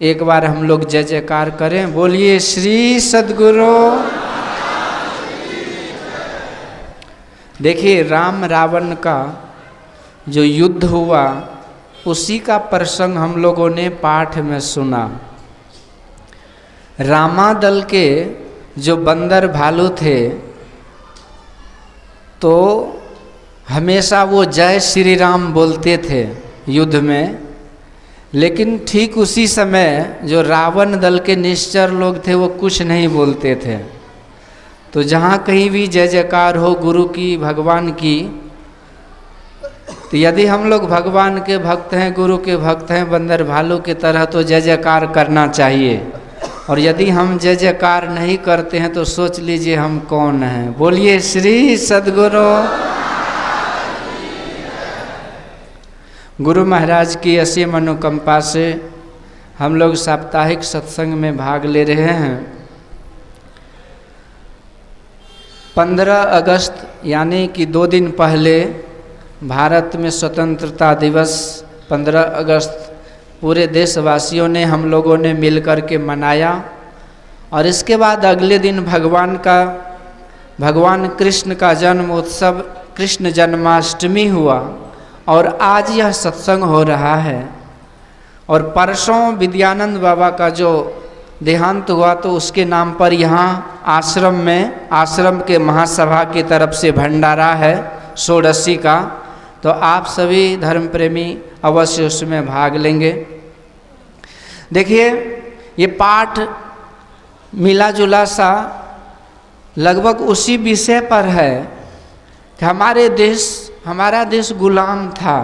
एक बार हम लोग जय जयकार करें, बोलिए श्री सद्गुरु। देखिए, राम रावण का जो युद्ध हुआ उसी का प्रसंग हम लोगों ने पाठ में सुना। रामादल के जो बंदर भालू थे तो हमेशा वो जय श्री राम बोलते थे युद्ध में, लेकिन ठीक उसी समय जो रावण दल के निश्चर लोग थे वो कुछ नहीं बोलते थे। तो जहाँ कहीं भी जय जयकार हो गुरु की, भगवान की, तो यदि हम लोग भगवान के भक्त हैं, गुरु के भक्त हैं, बंदर भालू की तरह, तो जय जयकार करना चाहिए। और यदि हम जय जयकार नहीं करते हैं तो सोच लीजिए हम कौन हैं। बोलिए श्री सद्गुरु। गुरु महाराज की असीम अनुकंपा से हम लोग साप्ताहिक सत्संग में भाग ले रहे हैं। 15 अगस्त यानी कि 2 दिन पहले भारत में स्वतंत्रता दिवस 15 अगस्त पूरे देशवासियों ने, हम लोगों ने मिलकर के मनाया। और इसके बाद अगले दिन भगवान कृष्ण का जन्म उत्सव कृष्ण जन्माष्टमी हुआ और आज यह सत्संग हो रहा है। और परसों विद्यानंद बाबा का जो देहांत हुआ तो उसके नाम पर यहाँ आश्रम के महासभा की तरफ से भंडारा है षोडशी का। तो आप सभी धर्म प्रेमी अवश्य उसमें भाग लेंगे। देखिए, ये पाठ मिला जुला सा लगभग उसी विषय पर है कि हमारा देश गुलाम था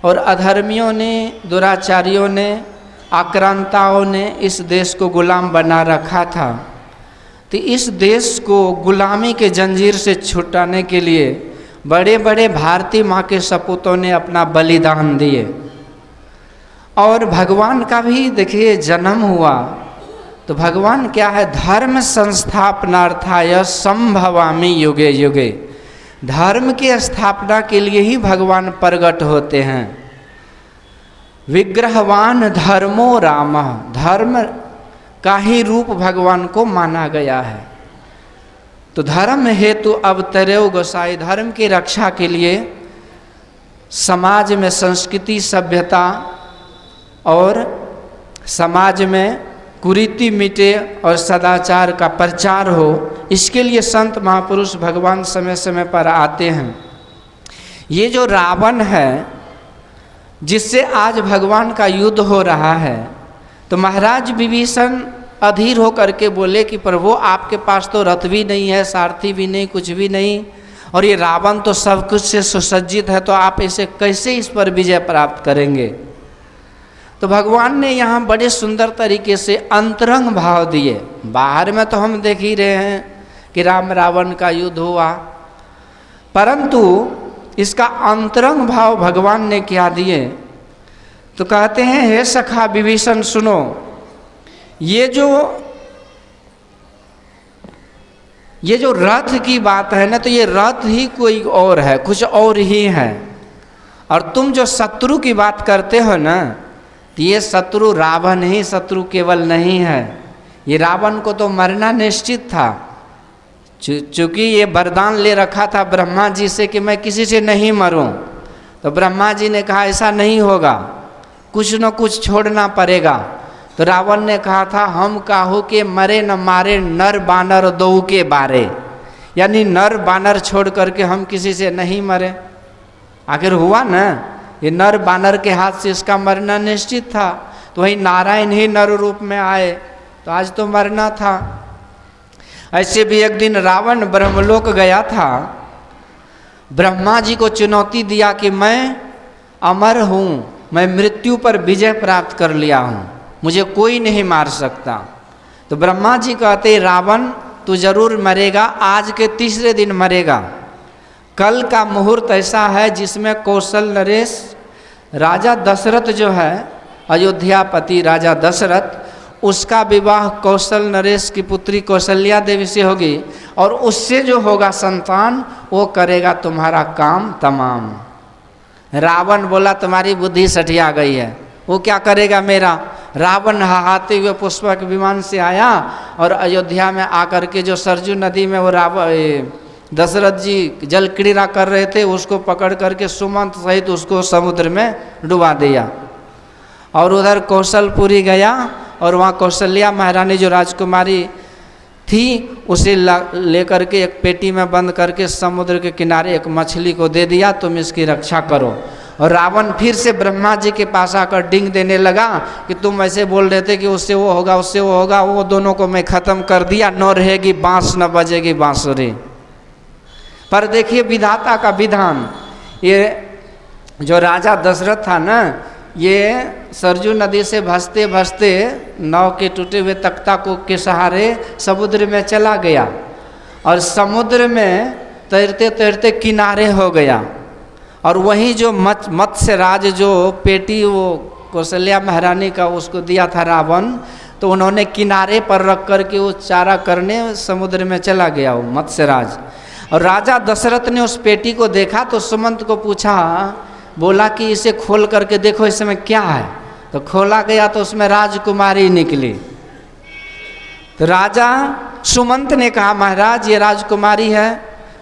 और अधर्मियों ने, दुराचारियों ने, आक्रांताओं ने इस देश को गुलाम बना रखा था। तो इस देश को गुलामी के जंजीर से छुटाने के लिए बड़े बड़े भारतीय माँ के सपूतों ने अपना बलिदान दिए। और भगवान का भी देखिए जन्म हुआ। तो भगवान क्या है? धर्म संस्थापनार्थाय संभवामि युगे युगे। धर्म की स्थापना के लिए ही भगवान प्रकट होते हैं। विग्रहवान धर्मो रामः, धर्म का ही रूप भगवान को माना गया है। तो धर्म हेतु अवतरेव गोसाई, धर्म की रक्षा के लिए समाज में संस्कृति, सभ्यता और समाज में कुरीति मिटे और सदाचार का प्रचार हो, इसके लिए संत महापुरुष भगवान समय समय पर आते हैं। ये जो रावण है जिससे आज भगवान का युद्ध हो रहा है, तो महाराज विभीषण अधीर होकर के बोले कि प्रभु आपके पास तो रथ भी नहीं है, सारथी भी नहीं, कुछ भी नहीं, और ये रावण तो सब कुछ से सुसज्जित है, तो आप इसे कैसे इस पर विजय प्राप्त करेंगे? तो भगवान ने यहाँ बड़े सुंदर तरीके से अंतरंग भाव दिए। बाहर में तो हम देख ही रहे हैं कि राम रावण का युद्ध हुआ, परंतु इसका अंतरंग भाव भगवान ने क्या दिए? तो कहते हैं, हे सखा विभीषण सुनो, ये जो रथ की बात है ना, तो ये रथ ही कोई और है, कुछ और ही है। और तुम जो शत्रु की बात करते हो ना, तो ये शत्रु रावण ही शत्रु केवल नहीं है। ये रावण को तो मरना निश्चित था, चूँकि ये वरदान ले रखा था ब्रह्मा जी से कि मैं किसी से नहीं मरूं। तो ब्रह्मा जी ने कहा ऐसा नहीं होगा, कुछ न कुछ छोड़ना पड़ेगा। तो रावण ने कहा था, हम काहू के मरे न मारे नर बानर दो के बारे, यानी नर बानर छोड़ करके हम किसी से नहीं मरे। आखिर हुआ ना, ये नर बानर के हाथ से इसका मरना निश्चित था। तो वही नारायण ही नर रूप में आए, तो आज तो मरना था। ऐसे भी एक दिन रावण ब्रह्मलोक गया था, ब्रह्मा जी को चुनौती दिया कि मैं अमर हूँ, मैं मृत्यु पर विजय प्राप्त कर लिया हूँ, मुझे कोई नहीं मार सकता। तो ब्रह्मा जी कहते, रावण तू जरूर मरेगा, आज के तीसरे दिन मरेगा। कल का मुहूर्त ऐसा है जिसमें कौशल नरेश, राजा दशरथ जो है, अयोध्यापति राजा दशरथ, उसका विवाह कौशल नरेश की पुत्री कौशल्या देवी से होगी, और उससे जो होगा संतान वो करेगा तुम्हारा काम तमाम। रावण बोला तुम्हारी बुद्धि सठिया गई है, वो क्या करेगा मेरा? रावण हाहाते हुए पुष्पक विमान से आया और अयोध्या में आकर के जो सरजू नदी में वो दशरथ जी जल क्रीड़ा कर रहे थे उसको पकड़ करके सुमंत सहित उसको समुद्र में डुबा दिया। और उधर कौशलपुरी गया और वहाँ कौशल्या महारानी जो राजकुमारी थी उसे लेकर के एक पेटी में बंद करके समुद्र के किनारे एक मछली को दे दिया, तुम इसकी रक्षा करो। और रावण फिर से ब्रह्मा जी के पास आकर डिंग देने लगा कि तुम ऐसे बोल रहे थे कि उससे वो होगा उससे वो होगा, वो दोनों को मैं ख़त्म कर दिया, न रहेगी बांस न बजेगी बांसुरी। पर देखिए विधाता का विधान, ये जो राजा दशरथ था ना, ये सरजू नदी से भसते भसते नाव के टूटे हुए तख्ता को के सहारे समुद्र में चला गया और समुद्र में तैरते तैरते किनारे हो गया। और वहीं जो मत्स्य राज जो पेटी वो कौशल्या महारानी का उसको दिया था रावण, तो उन्होंने किनारे पर रख कर के वो चारा करने समुद्र में चला गया वो मत्स्य राज। और राजा दशरथ ने उस पेटी को देखा तो सुमंत को पूछा, बोला कि इसे खोल करके देखो इसमें क्या है। तो खोला गया तो उसमें राजकुमारी निकली। तो राजा सुमंत ने कहा महाराज ये राजकुमारी है।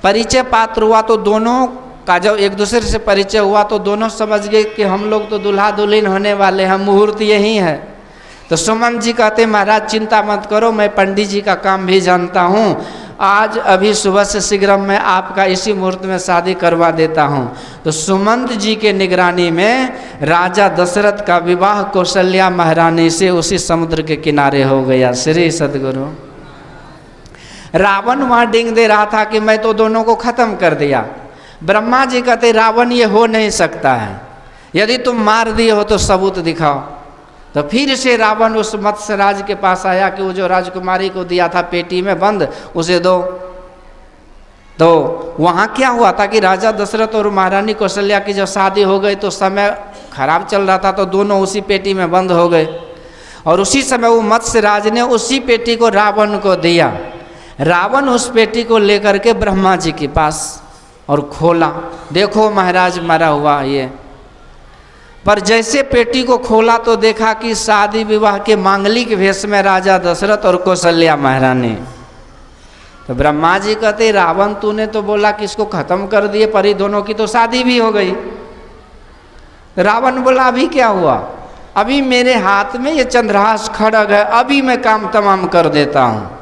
परिचय पात्र हुआ तो दोनों का जब एक दूसरे से परिचय हुआ तो दोनों समझ गए कि हम लोग तो दुल्हा दुल्हन होने वाले हैं, मुहूर्त यही है। तो सुमंत जी कहते महाराज चिंता मत करो, मैं पंडित जी का काम भी जानता हूँ, आज अभी सुबह से शीघ्र मैं आपका इसी मुहूर्त में शादी करवा देता हूँ। तो सुमंत जी के निगरानी में राजा दशरथ का विवाह कौशल्या महारानी से उसी समुद्र के किनारे हो गया। श्री सद्गुरु। रावण वहाँ डिंग दे रहा था कि मैं तो दोनों को खत्म कर दिया। ब्रह्मा जी कहते रावण ये हो नहीं सकता है, यदि तुम मार दिए हो तो सबूत दिखाओ। तो फिर से रावण उस मत्स्य राज के पास आया कि वो जो राजकुमारी को दिया था पेटी में बंद उसे दो। तो वहाँ क्या हुआ था कि राजा दशरथ और महारानी कौशल्या की जब शादी हो गई तो समय खराब चल रहा था, तो दोनों उसी पेटी में बंद हो गए। और उसी समय वो मत्स्य राज ने उसी पेटी को रावण को दिया। रावण उस पेटी को लेकर के ब्रह्मा जी के पास और खोला, देखो महाराज मरा हुआ ये। पर जैसे पेटी को खोला तो देखा कि शादी विवाह के मांगलिक वेश में राजा दशरथ और कौशल्या महारानी। तो ब्रह्मा जी कहते रावण तूने तो बोला कि इसको खत्म कर दिए, पर ये दोनों की तो शादी भी हो गई। रावण बोला अभी क्या हुआ, अभी मेरे हाथ में ये चंद्रहास खड़ग है, अभी मैं काम तमाम कर देता हूँ।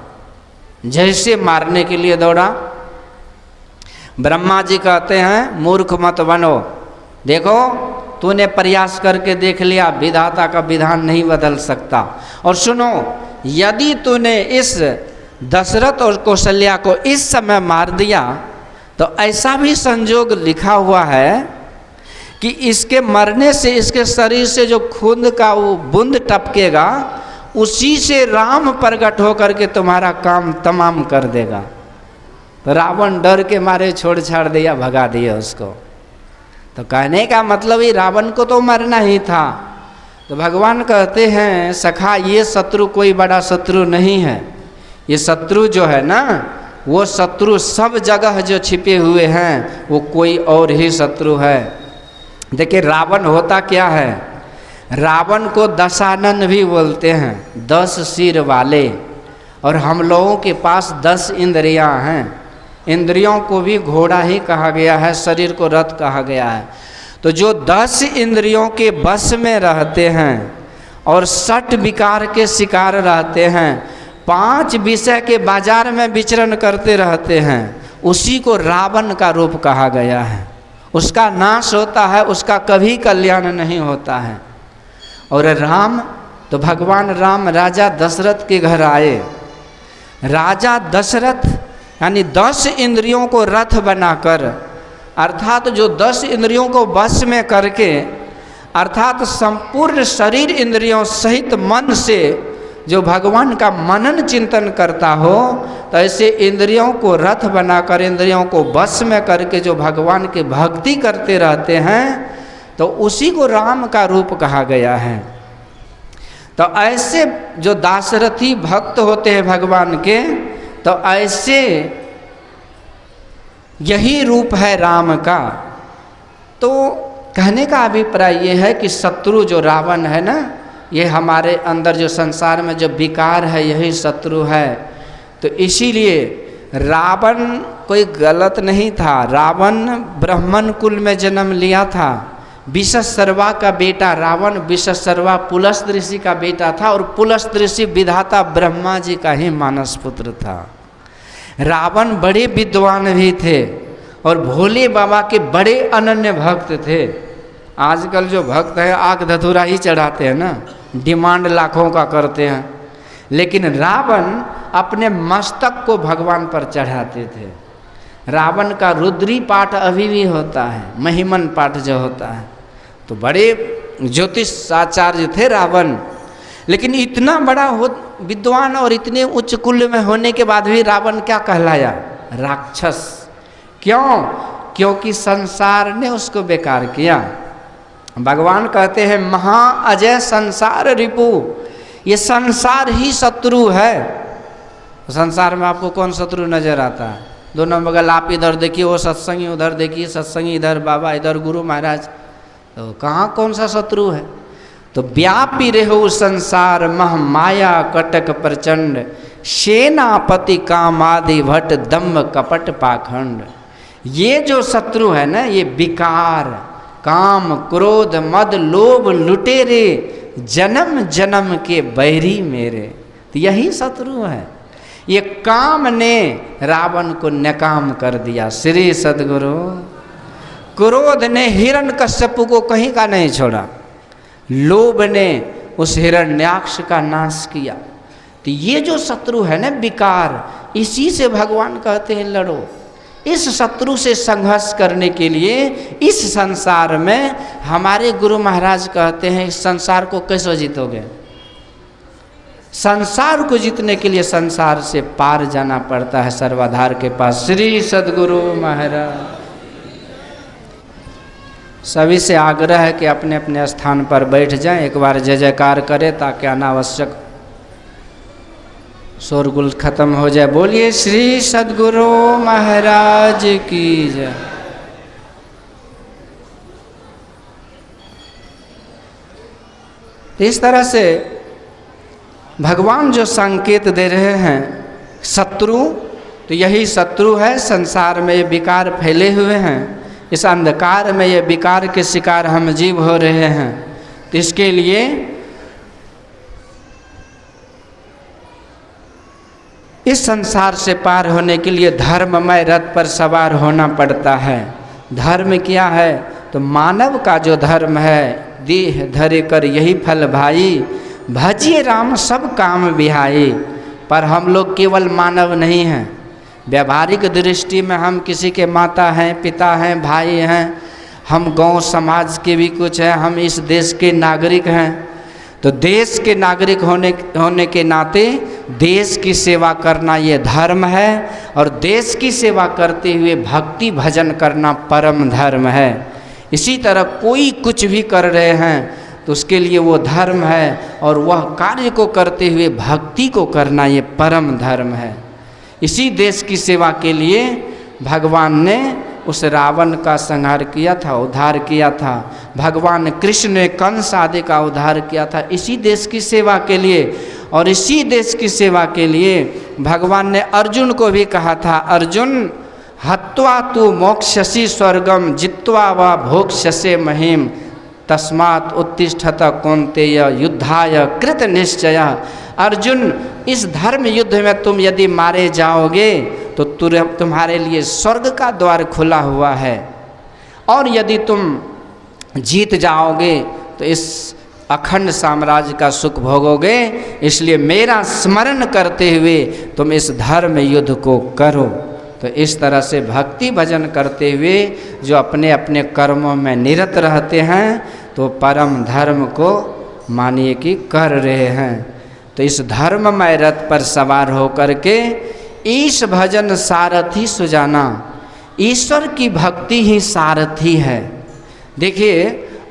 जैसे मारने के लिए दौड़ा, ब्रह्मा जी कहते हैं मूर्ख मत बनो, देखो तूने प्रयास करके देख लिया, विधाता का विधान नहीं बदल सकता। और सुनो, यदि तूने इस दशरथ और कौशल्या को इस समय मार दिया तो ऐसा भी संजोग लिखा हुआ है कि इसके मरने से इसके शरीर से जो खून का वो बूंद टपकेगा उसी से राम प्रकट होकर के तुम्हारा काम तमाम कर देगा। तो रावण डर के मारे छोड़ छाड़ दिया, भगा दिया उसको। तो कहने का मतलब ही रावण को तो मरना ही था। तो भगवान कहते हैं सखा ये शत्रु कोई बड़ा शत्रु नहीं है, ये शत्रु जो है ना वो शत्रु सब जगह जो छिपे हुए हैं वो कोई और ही शत्रु है। देखिए रावण होता क्या है, रावण को दशानन भी बोलते हैं, 10 सिर वाले। और हम लोगों के पास 10 इंद्रियां हैं, इंद्रियों को भी घोड़ा ही कहा गया है, शरीर को रथ कहा गया है। तो जो 10 इंद्रियों के बस में रहते हैं और 60 विकार के शिकार रहते हैं, 5 विषय के बाजार में विचरण करते रहते हैं, उसी को रावण का रूप कहा गया है। उसका नाश होता है, उसका कभी कल्याण नहीं होता है। और राम, तो भगवान राम राजा दशरथ के घर आए। राजा दशरथ यानी 10 इंद्रियों को रथ बनाकर, अर्थात जो 10 इंद्रियों को वश में करके, अर्थात संपूर्ण शरीर इंद्रियों सहित मन से जो भगवान का मनन चिंतन करता हो, तो ऐसे इंद्रियों को रथ बनाकर, इंद्रियों को वश में करके जो भगवान की भक्ति करते रहते हैं, तो उसी को राम का रूप कहा गया है। तो ऐसे जो दाशरथी भक्त होते हैं भगवान के, तो ऐसे यही रूप है राम का। तो कहने का अभिप्राय ये है कि शत्रु जो रावण है ना, ये हमारे अंदर जो संसार में जो विकार है यही शत्रु है। तो इसीलिए रावण कोई गलत नहीं था। रावण ब्राह्मण कुल में जन्म लिया था। विशस्रवा का बेटा रावण विशस्रवा पुलस्त ऋषि का बेटा था और पुलस्त ऋषि विधाता ब्रह्मा जी का ही मानस पुत्र था। रावण बड़े विद्वान भी थे और भोले बाबा के बड़े अनन्य भक्त थे। आजकल जो भक्त है आग धतूरा ही चढ़ाते हैं ना, डिमांड लाखों का करते हैं, लेकिन रावण अपने मस्तक को भगवान पर चढ़ाते थे। रावण का रुद्री पाठ अभी भी होता है, महिमन पाठ जो होता है। तो बड़े ज्योतिष आचार्य थे रावण, लेकिन इतना बड़ा विद्वान और इतने उच्च कुल में होने के बाद भी रावण क्या कहलाया? राक्षस। क्यों? क्योंकि संसार ने उसको बेकार किया। भगवान कहते हैं महाअजय संसार रिपु, ये संसार ही शत्रु है। संसार में आपको कौन शत्रु नजर आता है? दोनों बगल आप इधर देखिए, वो सत्संगी उधर देखिए, सत्संगी इधर, बाबा इधर, गुरु महाराज, तो कहाँ कौन सा शत्रु है? तो व्यापी रहो संसार मह माया कटक प्रचंड, सेनापति कामादि भट्ट दम्भ कपट पाखंड। ये जो शत्रु है ना, ये विकार, काम, क्रोध, मद, लोभ, लुटेरे, जन्म जन्म के बैरी मेरे, तो यही शत्रु है। ये काम ने रावण को नाकाम कर दिया, श्री सद्गुरु। क्रोध ने हिरण्यकश्यप को कहीं का नहीं छोड़ा, लोभ ने उस हिरण्याक्ष का नाश किया। तो ये जो शत्रु है ना विकार, इसी से भगवान कहते हैं लड़ो। इस शत्रु से संघर्ष करने के लिए इस संसार में हमारे गुरु महाराज कहते हैं इस संसार को कैसे जीतोगे? संसार को जीतने के लिए संसार से पार जाना पड़ता है सर्वाधार के पास। श्री सद्गुरु महाराज। सभी से आग्रह है कि अपने अपने स्थान पर बैठ जाएं, एक बार जय जयकार करें ताकि अनावश्यक शोरगुल खत्म हो जाए। बोलिए श्री सद्गुरु महाराज की जय। इस तरह से भगवान जो संकेत दे रहे हैं शत्रु, तो यही शत्रु है। संसार में ये विकार फैले हुए हैं, इस अंधकार में ये विकार के शिकार हम जीव हो रहे हैं। तो इसके लिए इस संसार से पार होने के लिए धर्ममय रथ पर सवार होना पड़ता है। धर्म क्या है? तो मानव का जो धर्म है, देह धरे कर यही फल भाई, भजिए राम सब काम विहाई। पर हम लोग केवल मानव नहीं हैं, व्यावहारिक दृष्टि में हम किसी के माता हैं, पिता हैं, भाई हैं, हम गांव समाज के भी कुछ हैं, हम इस देश के नागरिक हैं। तो देश के नागरिक होने के नाते देश की सेवा करना ये धर्म है, और देश की सेवा करते हुए भक्ति भजन करना परम धर्म है। इसी तरह कोई कुछ भी कर रहे हैं तो उसके लिए वो धर्म है, और वह कार्य को करते हुए भक्ति को करना ये परम धर्म है। इसी देश की सेवा के लिए भगवान ने उस रावण का संहार किया था, उद्धार किया था। भगवान कृष्ण ने कंस आदि का उद्धार किया था इसी देश की सेवा के लिए। और इसी देश की सेवा के लिए भगवान ने अर्जुन को भी कहा था, अर्जुन हत्वा तु मोक्षसि स्वर्गम जित्वा वा भोक्ष्यसे महिम तस्मात् उत्तिष्ठत कौन्तेय युद्धाय कृत निश्चय। अर्जुन, इस धर्म युद्ध में तुम यदि मारे जाओगे तो तुम्हारे लिए स्वर्ग का द्वार खुला हुआ है, और यदि तुम जीत जाओगे तो इस अखंड साम्राज्य का सुख भोगोगे। इसलिए मेरा स्मरण करते हुए तुम इस धर्म युद्ध को करो। तो इस तरह से भक्ति भजन करते हुए जो अपने अपने कर्मों में निरत रहते हैं तो परम धर्म को मानिए कि कर रहे हैं। तो इस धर्ममय रथ पर सवार होकर के ईश भजन सारथी सुजाना, ईश्वर की भक्ति ही सारथी है। देखिए,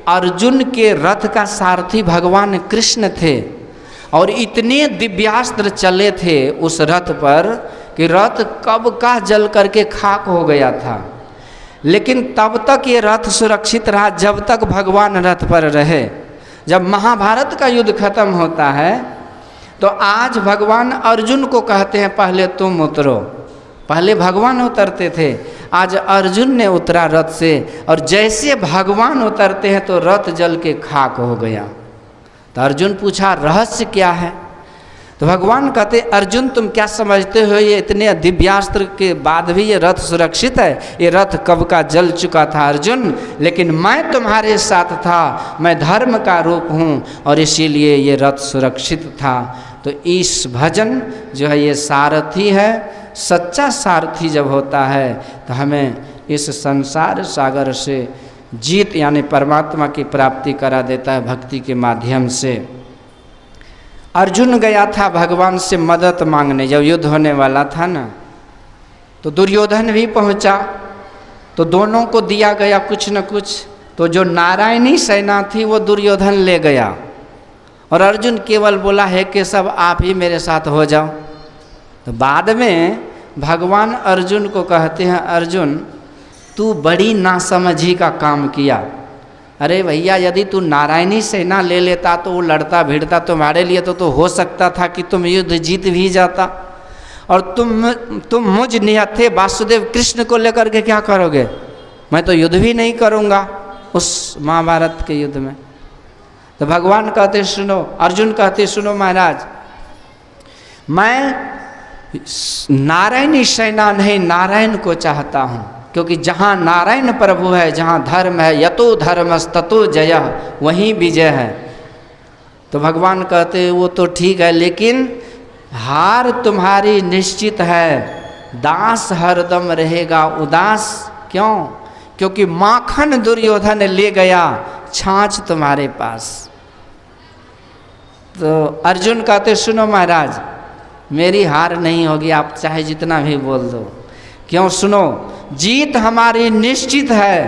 अर्जुन के रथ का सारथी भगवान कृष्ण थे, और इतने दिव्यास्त्र चले थे उस रथ पर कि रथ कब का जल करके खाक हो गया था। लेकिन तब तक ये रथ सुरक्षित रहा जब तक भगवान रथ पर रहे। जब महाभारत का युद्ध खत्म होता है तो आज भगवान अर्जुन को कहते हैं पहले तुम उतरो। पहले भगवान उतरते थे, आज अर्जुन ने उतरा रथ से, और जैसे भगवान उतरते हैं तो रथ जल के खाक हो गया। तो अर्जुन पूछा रहस्य क्या है? तो भगवान कहते अर्जुन तुम क्या समझते हो, ये इतने दिव्यास्त्र के बाद भी ये रथ सुरक्षित है? ये रथ कब का जल चुका था अर्जुन, लेकिन मैं तुम्हारे साथ था, मैं धर्म का रूप हूँ और इसीलिए ये रथ सुरक्षित था। तो इस भजन जो है ये सारथी है। सच्चा सारथी जब होता है तो हमें इस संसार सागर से जीत यानी परमात्मा की प्राप्ति करा देता है भक्ति के माध्यम से। अर्जुन गया था भगवान से मदद मांगने, जब युद्ध होने वाला था ना, तो दुर्योधन भी पहुंचा, तो दोनों को दिया गया कुछ न कुछ। तो जो नारायणी सेना थी वो दुर्योधन ले गया, और अर्जुन केवल बोला है कि सब आप ही मेरे साथ हो जाओ। तो बाद में भगवान अर्जुन को कहते हैं अर्जुन तू बड़ी नासमझी का काम किया। अरे भैया यदि तू नारायणी सेना ले लेता तो वो लड़ता भिड़ता तुम्हारे लिए तो हो सकता था कि तुम युद्ध जीत भी जाता, और तुम मुझ निहत्थे वासुदेव कृष्ण को लेकर के क्या करोगे? मैं तो युद्ध भी नहीं करूँगा उस महाभारत के युद्ध में। तो भगवान कहते सुनो, अर्जुन कहते सुनो महाराज, मैं नारायणी सेना नहीं नारायण को चाहता हूँ, क्योंकि जहाँ नारायण प्रभु है, जहाँ धर्म है, यतो धर्मस्ततो जयः, वहीं विजय है। तो भगवान कहते वो तो ठीक है, लेकिन हार तुम्हारी निश्चित है, दास हरदम रहेगा उदास। क्यों? क्योंकि माखन दुर्योधन ले गया, छाछ तुम्हारे पास। तो अर्जुन कहते सुनो महाराज मेरी हार नहीं होगी, आप चाहे जितना भी बोल दो। क्यों? सुनो, जीत हमारी निश्चित है,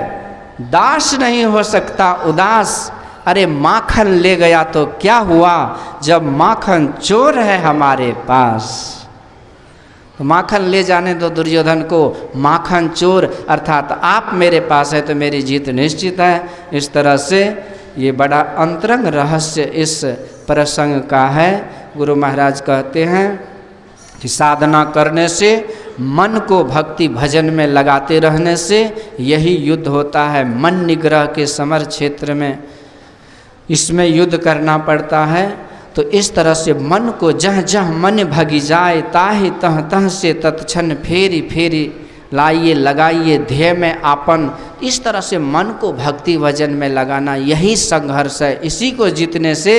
दास नहीं हो सकता उदास। अरे माखन ले गया तो क्या हुआ, जब माखन चोर है हमारे पास। तो माखन ले जाने दो दुर्योधन को, माखन चोर अर्थात आप मेरे पास है तो मेरी जीत निश्चित है। इस तरह से ये बड़ा अंतरंग रहस्य इस प्रसंग का है। गुरु महाराज कहते हैं कि साधना करने से, मन को भक्ति भजन में लगाते रहने से यही युद्ध होता है। मन निग्रह के समर क्षेत्र में इसमें युद्ध करना पड़ता है। तो इस तरह से मन को जह जह मन भगी जाए, ताहि तह तह से तत्क्षण फेरी फेरी लाइए लगाइए ध्येय में आपन। इस तरह से मन को भक्ति भजन में लगाना यही संघर्ष है। इसी को जीतने से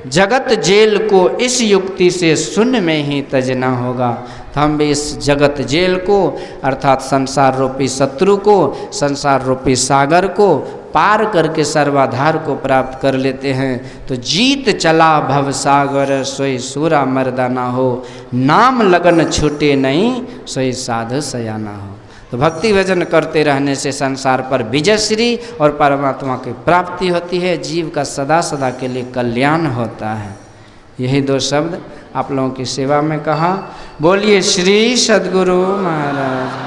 जगत जेल को इस युक्ति से शून्य में ही तजना होगा। तो हम भी इस जगत जेल को अर्थात संसार रूपी शत्रु को, संसार रूपी सागर को पार करके सर्वाधार को प्राप्त कर लेते हैं। तो जीत चला भव सागर, सोई सूरा मर्दाना हो, नाम लगन छूटे नहीं, सोई साध सयाना हो। तो भक्ति भजन करते रहने से संसार पर विजयश्री और परमात्मा की प्राप्ति होती है, जीव का सदा सदा के लिए कल्याण होता है। यही दो शब्द आप लोगों की सेवा में कहा। बोलिए श्री सद्गुरु महाराज।